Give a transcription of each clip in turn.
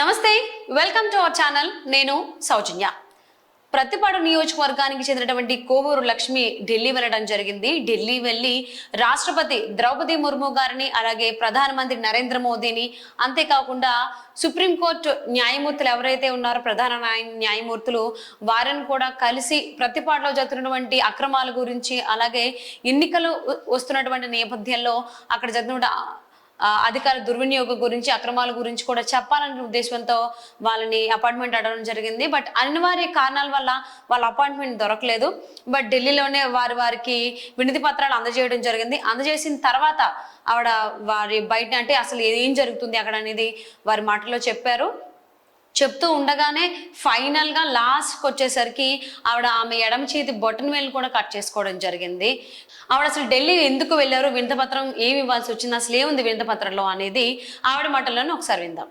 నమస్తే, welcome to our channel. నేను సౌజన్య. ప్రతిపాడు నియోజకవర్గానికి చెందినటువంటి కోవూరు లక్ష్మి ఢిల్లీ వెళ్ళడం జరిగింది. ఢిల్లీ వెళ్ళి రాష్ట్రపతి ద్రౌపది ముర్ము గారిని, అలాగే ప్రధానమంత్రి నరేంద్ర మోదీని, అంతేకాకుండా సుప్రీంకోర్టు న్యాయమూర్తులు ఎవరైతే ఉన్నారో ప్రధాన న్యాయమూర్తులు వారిని కూడా కలిసి ప్రతిపాడులో జరుగుతున్నటువంటి అక్రమాల గురించి, అలాగే ఎన్నికలు వస్తున్నటువంటి నేపథ్యంలో అక్కడ జరుగుతున్న అధికార దుర్వినియోగం గురించి, అక్రమాల గురించి కూడా చెప్పాలనే ఉద్దేశంతో వాళ్ళని అపాయింట్మెంట్ అడగడం జరిగింది. బట్ అనివార్య కారణాల వల్ల వాళ్ళ అపాయింట్మెంట్ దొరకలేదు. బట్ ఢిల్లీలోనే వారికి వినతి పత్రాలు అందజేయడం జరిగింది. అందజేసిన తర్వాత ఆవిడ వారి బయట అంటే అసలు ఏం జరుగుతుంది అక్కడ అనేది వారి మాటల్లో చెప్పారు. చెప్తూ ఉండగానే ఫైనల్ గా లాస్ట్ వచ్చేసరికి ఆమె ఎడమ చేతి బొటన్ వేలు కూడా కట్ చేసుకోవడం జరిగింది. ఆవిడ అసలు ఢిల్లీ ఎందుకు వెళ్ళారు, వినతిపత్రం ఏమి ఇవ్వాల్సి వచ్చింది, అసలు ఏముంది వినతిపత్రంలో అనేది ఆవిడ మాటల్లోనే ఒకసారి విందాం.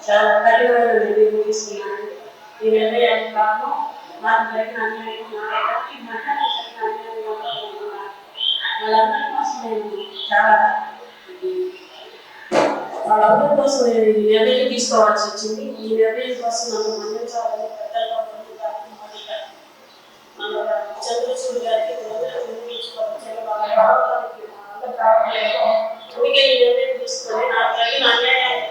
చాలా కలివలు నిర్వహిస్తున్నాను. ఈ నిర్ణయానికి కారణం నాకు జరిగిన అన్యాయం, వాళ్ళందరి కోసం నేను చాలా వాళ్ళందరి కోసం నేను ఈ నిర్ణయం తీసుకోవాల్సి వచ్చింది. ఈ నిర్ణయం కోసం నన్ను మన్నించాలని పెద్దలుగా మన చంద్రచూడ్ గారికి అందుకే ఈ నిర్ణయం తీసుకొని నాకు జరిగిన అన్యాయం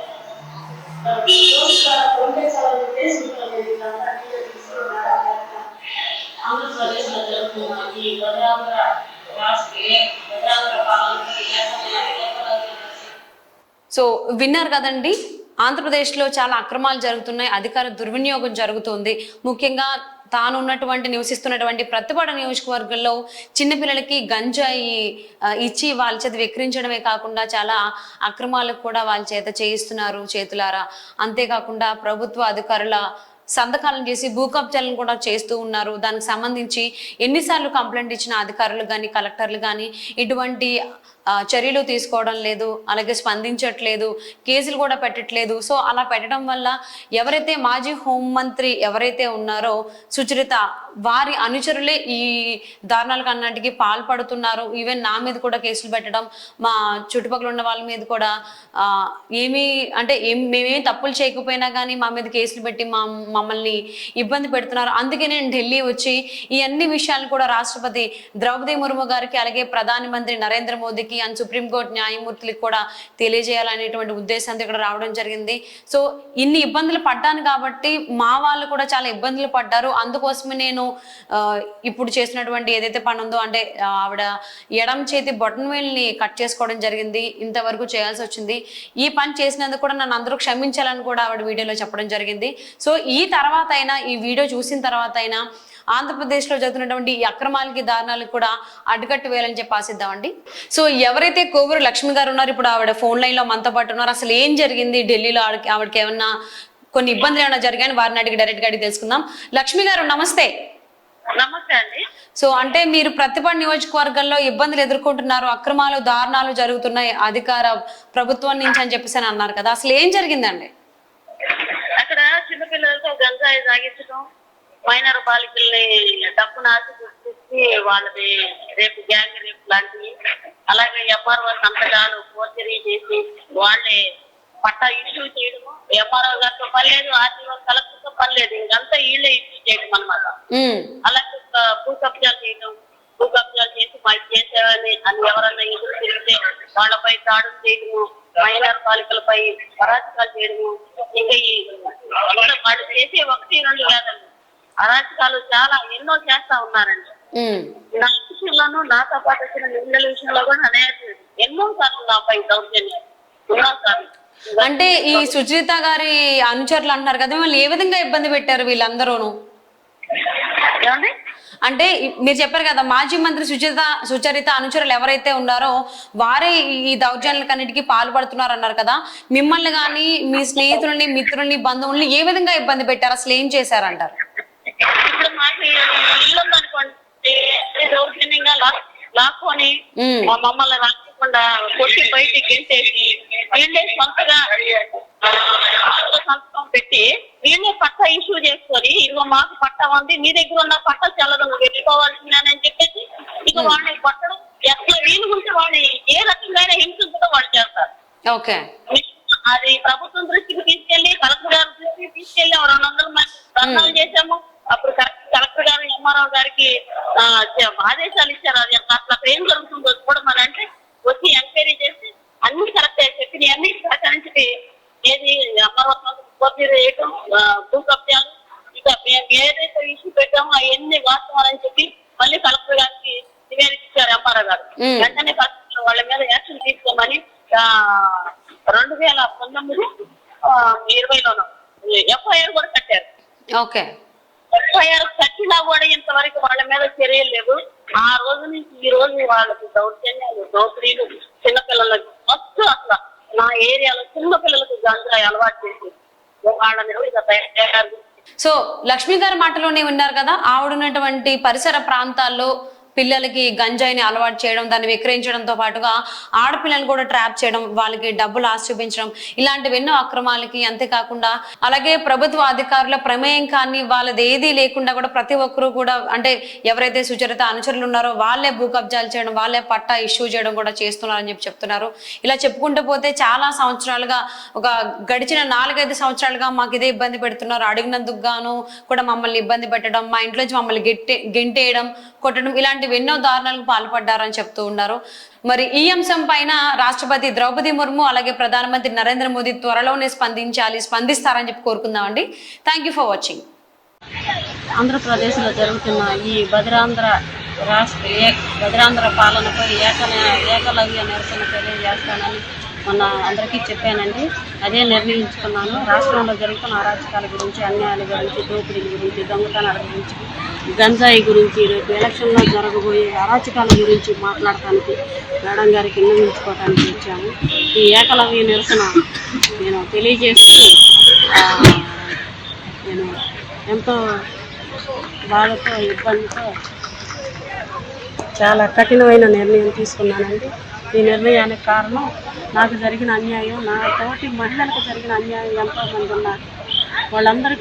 ఆంధ్రప్రదేశ్ లో జరుగుతున్న ఈ సో విన్నారు కదండి, ఆంధ్రప్రదేశ్లో చాలా అక్రమాలు జరుగుతున్నాయి, అధికార దుర్వినియోగం జరుగుతుంది. ముఖ్యంగా తాను నివసిస్తున్నటువంటి ప్రతిపాడు నియోజకవర్గంలో చిన్నపిల్లలకి గంజాయి ఇచ్చి వాళ్ళ చేత విక్రించడమే కాకుండా చాలా అక్రమాలకు కూడా వాళ్ళ చేత చేయిస్తున్నారు చేతులారా. అంతేకాకుండా ప్రభుత్వ అధికారుల సంతకాలను చేసి భూ కబ్జాలను కూడా చేస్తూ ఉన్నారు. దానికి సంబంధించి ఎన్నిసార్లు కంప్లైంట్ ఇచ్చిన అధికారులు కానీ కలెక్టర్లు కానీ ఇటువంటి చర్యలు తీసుకోవడం లేదు, అలాగే స్పందించట్లేదు, కేసులు కూడా పెట్టట్లేదు. సో అలా పెట్టడం వల్ల ఎవరైతే మాజీ హోంమంత్రి ఎవరైతే ఉన్నారో సుచరిత, వారి అనుచరులే ఈ దారుణాలకు అన్నిటికీ పాల్పడుతున్నారు. ఈవెన్ నా మీద కూడా కేసులు పెట్టడం, మా చుట్టుపక్కల ఉన్న వాళ్ళ మీద కూడా మేమేమి తప్పులు చేయకపోయినా కానీ మా మీద కేసులు పెట్టి మమ్మల్ని ఇబ్బంది పెడుతున్నారు. అందుకే నేను ఢిల్లీ వచ్చి ఈ అన్ని విషయాలను కూడా రాష్ట్రపతి ద్రౌపది ముర్ము గారికి, అలాగే ప్రధానమంత్రి నరేంద్ర మోదీకి అండ్ సుప్రీంకోర్టు న్యాయమూర్తులకు కూడా తెలియజేయాలనేటువంటి ఉద్దేశంతో ఇక్కడ రావడం జరిగింది. సో ఇన్ని ఇబ్బందులు పడ్డాను కాబట్టి మా వాళ్ళు కూడా చాలా ఇబ్బందులు పడ్డారు. అందుకోసమే నేను ఇప్పుడు చేసినటువంటి ఏదైతే పని ఉందో, అంటే ఆవిడ ఎడమ చేతి బొటన్ వేలుని కట్ చేసుకోవడం జరిగింది, ఇంతవరకు చేయాల్సి వచ్చింది. ఈ పని చేసినందుకు కూడా నన్ను అందరూ క్షమించాలని కూడా ఆవిడ వీడియోలో చెప్పడం జరిగింది. సో ఈ తర్వాత అయినా, ఈ వీడియో చూసిన తర్వాత అయినా ఆంధ్రప్రదేశ్లో జరుగుతున్నటువంటి ఈ అక్రమాలకి దారుణాలకు కూడా అడ్డుకట్టు వేయాలని చెప్పి ఆశిద్దామండి. సో ఎవరైతే కోవూరు లక్ష్మి గారు ఉన్నారో ఇప్పుడు ఆవిడ ఫోన్ లైన్లో మనతో పాటు ఉన్నారు. అసలు ఏం జరిగింది ఢిల్లీలో, ఆవిడకి ఏమన్నా కొన్ని ఇబ్బందులు ఏమైనా జరిగాయని వారిని అడిగి డైరెక్ట్గా అడిగి తెలుసుకుందాం. లక్ష్మి గారు నమస్తే. నమస్తే అండి. సో అంటే మీరు ప్రతిపాడు నియోజకవర్గంలో ఇబ్బందులు ఎదుర్కొంటున్నారు, అక్రమాలు దారుణాలు జరుగుతున్నాయి అధికార ప్రభుత్వం నుంచి అని చెప్పేసి అన్నారు కదా, అసలు ఏం జరిగిందండి? అక్కడ చిన్నపిల్లలతో గంజాయి తాగించడం, మైనర్ బాలికల్ని డబ్బును ఆశిస్తూ వాళ్ళది రేపు గ్యాంగ్ రేపు లాంటివి, అలాగే ఎంఆర్ఓ సంతకాలు ఫోర్జరీ చేసి వాళ్ళే పట్టా ఇష్యూ చేయడము, ఎంఆర్ఓ గారితో పని లేదు, ఆర్టీఓ కలెక్టర్తో పని లేదు, ఇంకంతా వీళ్ళే ఇష్యూ చేయడం అనమాట. అలాగే భూ కబ్జాలు చేయడం, భూ కబ్జాలు చేసి మాకు చేసేవని అని ఎవరన్నా ఎదురు తిరిగితే వాళ్ళపై దాడులు చేయడము, మైనర్ బాలికలపై అరాచకాలు చేయడము, ఇంకా ఈ వాళ్ళు చేసే 1-2 కాదండి, అరాచకాలు చాలా ఎన్నో చేస్తా ఉన్నారండి. నా విషయంలోనూ నాతో పాటు వచ్చిన నిందల విషయంలో కూడా ఎన్నో సార్లు నాపై దౌర్జన్యం ఎన్నోసార్లు. అంటే ఈ సుచరిత గారి అనుచరులు అంటున్నారు కదా, మిమ్మల్ని ఏ విధంగా ఇబ్బంది పెట్టారు వీళ్ళందరూను? ఏమండి? అంటే మీరు చెప్పారు కదా మాజీ మంత్రి సుచరిత అనుచరులు ఎవరైతే ఉన్నారో వారే ఈ దౌర్జన్యాలన్నిటికీ పాల్పడుతున్నారు అన్నారు కదా. మిమ్మల్ని కానీ మీ స్నేహితులని, మిత్రుల్ని, బంధువుల్ని ఏ విధంగా ఇబ్బంది పెట్టారు, అసలు ఏం చేశారంటారు? ఇప్పుడు మాకు ఇల్లు ఉందనుకోండి, దౌర్జన్యంగా లాక్కొని మమ్మల్ని రాకుండా కొట్టి బయటికి గెంటేసి వీళ్ళే సొంతగా సంతకం పెట్టి వీళ్ళే పట్టా ఇష్యూ చేసుకొని ఇదిగో మాకు పట్టా ఉంది, మీ దగ్గర ఉన్న పట్టా చల్లదు, నువ్వు వెళ్ళిపోవాల్సిందని చెప్పేసి ఇక వాళ్ళని పట్టడం ఎట్లా వీలుకుంటే వాళ్ళని ఏ రకంగా హింసించడం వాళ్ళు చేస్తారు. ఓకే, అది ప్రభుత్వం దృష్టికి తీసుకెళ్లి, కలెక్టర్ గారి దృష్టికి తీసుకెళ్లి 200 మంది ధర్నాలు చేశాము. అప్పుడు కలెక్టర్ గారు ఎంఆర్ఓ గారికి ఆదేశాలు ఇచ్చారు. అది అట్లా ఏం జరుగుతుందో చూడమని అంటే వచ్చి ఎంక్వైరీ చేసి అన్ని కరెక్ట్ చెప్పి అన్ని సహకరించి ఏది ఎంఆర్ఓ వేయటం, భూ కబ్జాలు, ఇక మేము ఏదైతే ఇష్యూ పెట్టామో అవన్నీ వాస్తవాలని చెప్పి మళ్ళీ కలెక్టర్ గారికి నివేదిక ఇచ్చారు ఎంఆర్ఓ గారు. వెంటనే కలెక్టర్ వాళ్ళ మీద యాక్షన్ తీసుకోమని 2019-20లోనూ ఎఫ్ఐఆర్ కూడా కట్టారు. ఓకే, ఎఫ్ఐఆర్ కట్టినా కూడా ఇంతవరకు వాళ్ళ మీద చర్యలు లేవు. ఆ రోజు నుంచి ఈ రోజు వాళ్ళకి దౌర్జన్యాలు, దోపిడీలు, చిన్నపిల్లలకు మొత్తం అసలు నా ఏరియాలో చిన్నపిల్లలకు గంజాయి అలవాటు చేసి వాళ్ళని తయారు. సో లక్ష్మి గారి మాటలోనే ఉన్నారు కదా, ఆవిడ ఉన్నటువంటి పరిసర ప్రాంతాల్లో పిల్లలకి గంజాయిని అలవాటు చేయడం, దాన్ని విక్రయించడంతో పాటుగా ఆడపిల్లలు కూడా ట్రాప్ చేయడం, వాళ్ళకి డబ్బులు ఆశ చూపించడం, ఇలాంటివి ఎన్నో అక్రమాలకి, అంతేకాకుండా అలాగే ప్రభుత్వ అధికారుల ప్రమేయం కానీ వాళ్ళది ఏదీ లేకుండా కూడా ప్రతి ఒక్కరూ కూడా అంటే ఎవరైతే సుచరిత అనుచరులు ఉన్నారో వాళ్ళే భూ కబ్జాలు చేయడం, వాళ్ళే పట్టా ఇష్యూ చేయడం కూడా చేస్తున్నారని చెప్పి చెప్తున్నారు. ఇలా చెప్పుకుంటూ పోతే చాలా సంవత్సరాలుగా, ఒక గడిచిన 4-5 సంవత్సరాలుగా మాకు ఇదే ఇబ్బంది పెడుతున్నారు, అడిగినందుకు గాను కూడా మమ్మల్ని ఇబ్బంది పెట్టడం, మా ఇంట్లోంచి మమ్మల్ని గెంటేయడం, కొట్టడం, ఇలాంటి ఎన్నో దారుణాలకు పాల్పడ్డారని చెప్తూ ఉన్నారు. మరి ఈ అంశం పైన రాష్ట్రపతి ద్రౌపది ముర్ము అలాగే ప్రధానమంత్రి నరేంద్ర మోదీ త్వరలోనే స్పందిస్తారని చెప్పి కోరుకుందామండి. Thank you for watching. ఆంధ్రప్రదేశ్లో జరుగుతున్న ఈ బదిరాంధ్ర పాలనపై ఏకలవ్య నిరసన తెలియజేస్తానని మొన్న అందరికీ చెప్పానండి. అదే నిర్ణయించుకున్నాను. రాష్ట్రంలో జరుగుతున్న అరాచకాల గురించి, అన్యాయాల గురించి, దోపిడీల గురించి, దొంగతనాల గురించి, గంజాయి గురించి, రేపు ఎలక్షన్లో జరగబోయే అరాచకాల గురించి మాట్లాడటానికి మేడం గారికి విన్నవించుకోవడానికి వచ్చాము. ఈ ఏకలవ్య నిరసన నేను తెలియజేస్తూ నేను ఎంతో బాధతో, ఇబ్బందితో చాలా కఠినమైన నిర్ణయం తీసుకున్నానండి. ఈ నిర్ణయానికి కారణం నాకు జరిగిన అన్యాయం, నా తోటి మహిళలకు జరిగిన అన్యాయం ఎంతోమంది ఉన్నారు. వాళ్ళందరి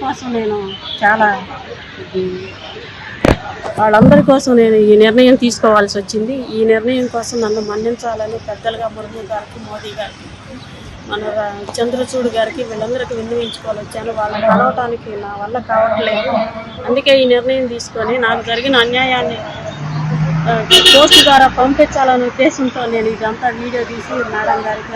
కోసం నేను ఈ నిర్ణయం తీసుకోవాల్సి వచ్చింది. ఈ నిర్ణయం కోసం నన్ను మన్నించాలని పెద్దలుగా ముర్ము గారికి, మోదీ గారికి, మన చంద్రచూడ్ గారికి, వీళ్ళందరికీ విన్నవించుకోవాలి వచ్చాను. వాళ్ళని కలవటానికి నా వల్ల కావట్లేదు. అందుకే ఈ నిర్ణయం తీసుకొని నాకు జరిగిన అన్యాయాన్ని పోస్ట్ ద్వారా పంపించాలనే ఉద్దేశంతో నేను ఇదంతా వీడియో తీసి మేడం గారికి